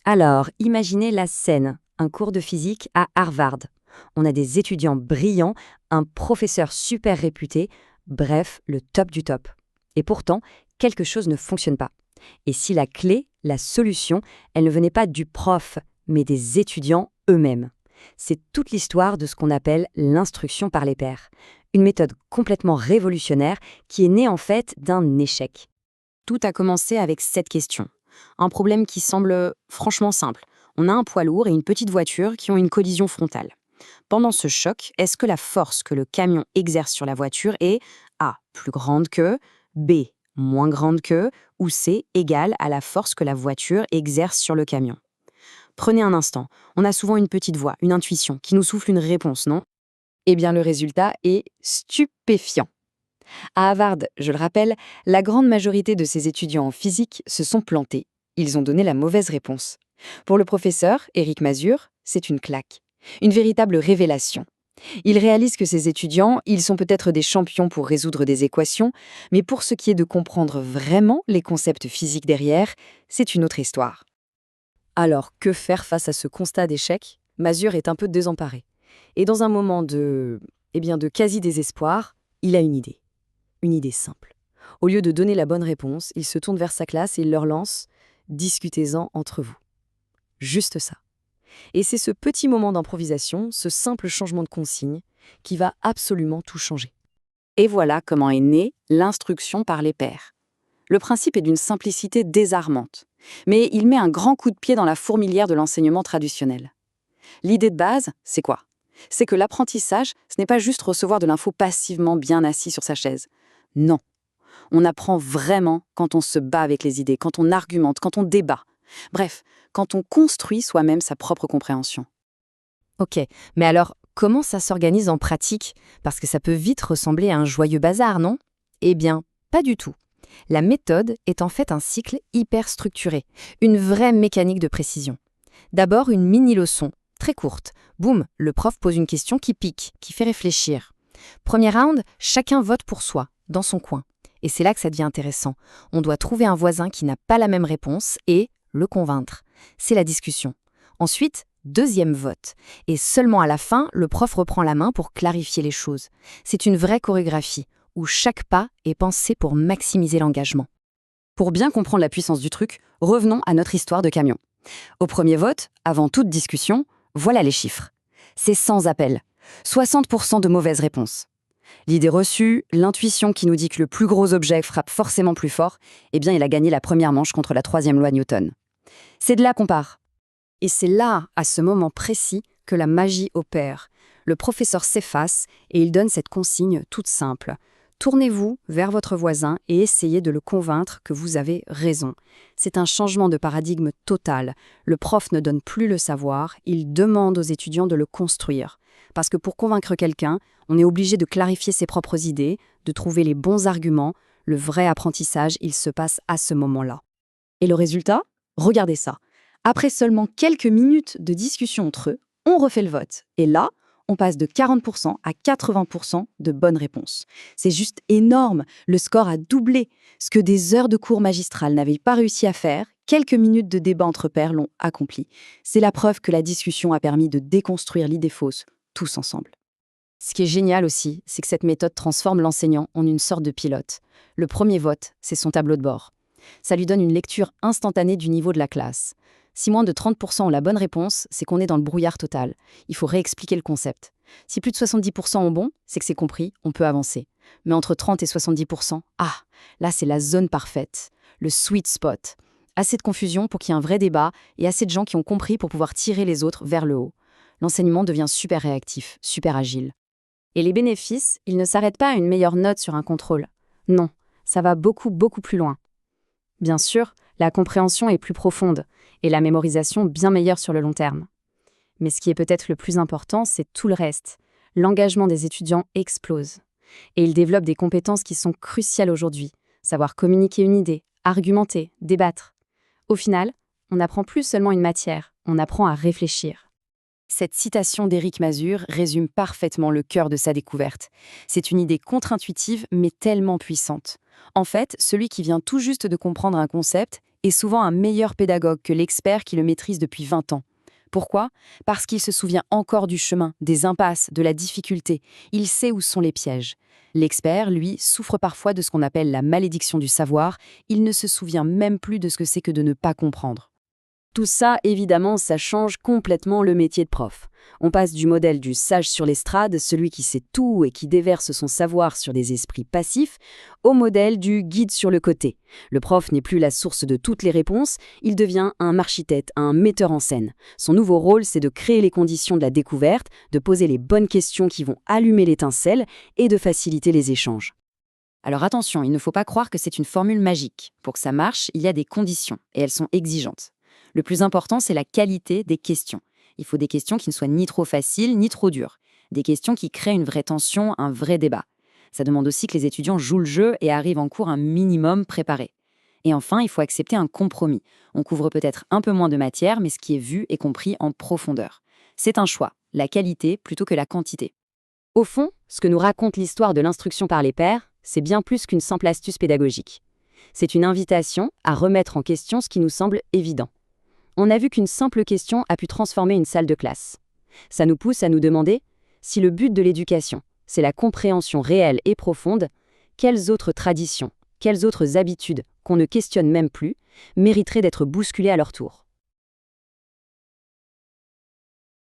Alors, imaginez la scène, un cours de physique à Harvard. On a des étudiants brillants, un professeur super réputé, bref, le top du top. Et pourtant, quelque chose ne fonctionne pas. Et si la clé, la solution, elle ne venait pas du prof, mais des étudiants eux-mêmes? C'est toute l'histoire de ce qu'on appelle l'instruction par les pairs. Une méthode complètement révolutionnaire qui est née en fait d'un échec. Tout a commencé avec cette question. Un problème qui semble franchement simple. On a un poids lourd et une petite voiture qui ont une collision frontale. Pendant ce choc, est-ce que la force que le camion exerce sur la voiture est A, plus grande que, B, moins grande que, ou C, égale à la force que la voiture exerce sur le camion? Prenez un instant. On a souvent une petite voix, une intuition, qui nous souffle une réponse, non? Eh bien, le résultat est stupéfiant. À Harvard, je le rappelle, la grande majorité de ces étudiants en physique se sont plantés. Ils ont donné la mauvaise réponse. Pour le professeur, Éric Mazur, c'est une claque. Une véritable révélation. Il réalise que ces étudiants, ils sont peut-être des champions pour résoudre des équations, mais pour ce qui est de comprendre vraiment les concepts physiques derrière, c'est une autre histoire. Alors, que faire face à ce constat d'échec? Mazur est un peu désemparé. Et dans un moment de quasi-désespoir, il a une idée. Une idée simple. Au lieu de donner la bonne réponse, il se tourne vers sa classe et il leur lance « Discutez-en entre vous ». Juste ça. Et c'est ce petit moment d'improvisation, ce simple changement de consigne, qui va absolument tout changer. Et voilà comment est née l'instruction par les pairs. Le principe est d'une simplicité désarmante, mais il met un grand coup de pied dans la fourmilière de l'enseignement traditionnel. L'idée de base, c'est quoi? C'est que l'apprentissage, ce n'est pas juste recevoir de l'info passivement bien assis sur sa chaise. Non. On apprend vraiment quand on se bat avec les idées, quand on argumente, quand on débat. Bref, quand on construit soi-même sa propre compréhension. Ok, mais alors, comment ça s'organise en pratique? Parce que ça peut vite ressembler à un joyeux bazar, non? Eh bien, pas du tout. La méthode est en fait un cycle hyper structuré, une vraie mécanique de précision. D'abord, une mini-leçon, très courte. Boum, le prof pose une question qui pique, qui fait réfléchir. Premier round, chacun vote pour soi, dans son coin. Et c'est là que ça devient intéressant. On doit trouver un voisin qui n'a pas la même réponse et le convaincre. C'est la discussion. Ensuite, deuxième vote. Et seulement à la fin, le prof reprend la main pour clarifier les choses. C'est une vraie chorégraphie, où chaque pas est pensé pour maximiser l'engagement. Pour bien comprendre la puissance du truc, revenons à notre histoire de camion. Au premier vote, avant toute discussion, voilà les chiffres. C'est sans appel. 60% de mauvaises réponses. L'idée reçue, l'intuition qui nous dit que le plus gros objet frappe forcément plus fort, eh bien il a gagné la première manche contre la troisième loi Newton. C'est de là qu'on part. Et c'est là, à ce moment précis, que la magie opère. Le professeur s'efface et il donne cette consigne toute simple. Tournez-vous vers votre voisin et essayez de le convaincre que vous avez raison. C'est un changement de paradigme total. Le prof ne donne plus le savoir, il demande aux étudiants de le construire. Parce que pour convaincre quelqu'un, on est obligé de clarifier ses propres idées, de trouver les bons arguments. Le vrai apprentissage, il se passe à ce moment-là. Et le résultat? Regardez ça. Après seulement quelques minutes de discussion entre eux, on refait le vote. Et là, on passe de 40% à 80% de bonnes réponses. C'est juste énorme. Le score a doublé. Ce que des heures de cours magistrales n'avaient pas réussi à faire, quelques minutes de débat entre pairs l'ont accompli. C'est la preuve que la discussion a permis de déconstruire l'idée fausse, tous ensemble. Ce qui est génial aussi, c'est que cette méthode transforme l'enseignant en une sorte de pilote. Le premier vote, c'est son tableau de bord. Ça lui donne une lecture instantanée du niveau de la classe. Si moins de 30% ont la bonne réponse, c'est qu'on est dans le brouillard total. Il faut réexpliquer le concept. Si plus de 70% ont bon, c'est que c'est compris, on peut avancer. Mais entre 30 et 70%, là c'est la zone parfaite, le sweet spot. Assez de confusion pour qu'il y ait un vrai débat et assez de gens qui ont compris pour pouvoir tirer les autres vers le haut. L'enseignement devient super réactif, super agile. Et les bénéfices, ils ne s'arrêtent pas à une meilleure note sur un contrôle. Non, ça va beaucoup, beaucoup plus loin. Bien sûr, la compréhension est plus profonde et la mémorisation bien meilleure sur le long terme. Mais ce qui est peut-être le plus important, c'est tout le reste. L'engagement des étudiants explose. Et ils développent des compétences qui sont cruciales aujourd'hui. Savoir communiquer une idée, argumenter, débattre. Au final, on n'apprend plus seulement une matière, on apprend à réfléchir. Cette citation d'Éric Mazur résume parfaitement le cœur de sa découverte. C'est une idée contre-intuitive, mais tellement puissante. En fait, celui qui vient tout juste de comprendre un concept, est souvent un meilleur pédagogue que l'expert qui le maîtrise depuis 20 ans. Pourquoi? Parce qu'il se souvient encore du chemin, des impasses, de la difficulté. Il sait où sont les pièges. L'expert, lui, souffre parfois de ce qu'on appelle la malédiction du savoir. Il ne se souvient même plus de ce que c'est que de ne pas comprendre. Tout ça, évidemment, ça change complètement le métier de prof. On passe du modèle du sage sur l'estrade, celui qui sait tout et qui déverse son savoir sur des esprits passifs, au modèle du guide sur le côté. Le prof n'est plus la source de toutes les réponses, il devient un architecte, un metteur en scène. Son nouveau rôle, c'est de créer les conditions de la découverte, de poser les bonnes questions qui vont allumer l'étincelle et de faciliter les échanges. Alors attention, il ne faut pas croire que c'est une formule magique. Pour que ça marche, il y a des conditions, et elles sont exigeantes. Le plus important, c'est la qualité des questions. Il faut des questions qui ne soient ni trop faciles, ni trop dures. Des questions qui créent une vraie tension, un vrai débat. Ça demande aussi que les étudiants jouent le jeu et arrivent en cours un minimum préparés. Et enfin, il faut accepter un compromis. On couvre peut-être un peu moins de matière, mais ce qui est vu est compris en profondeur. C'est un choix, la qualité plutôt que la quantité. Au fond, ce que nous raconte l'histoire de l'instruction par les pairs, c'est bien plus qu'une simple astuce pédagogique. C'est une invitation à remettre en question ce qui nous semble évident. On a vu qu'une simple question a pu transformer une salle de classe. Ça nous pousse à nous demander, si le but de l'éducation, c'est la compréhension réelle et profonde, quelles autres traditions, quelles autres habitudes, qu'on ne questionne même plus, mériteraient d'être bousculées à leur tour.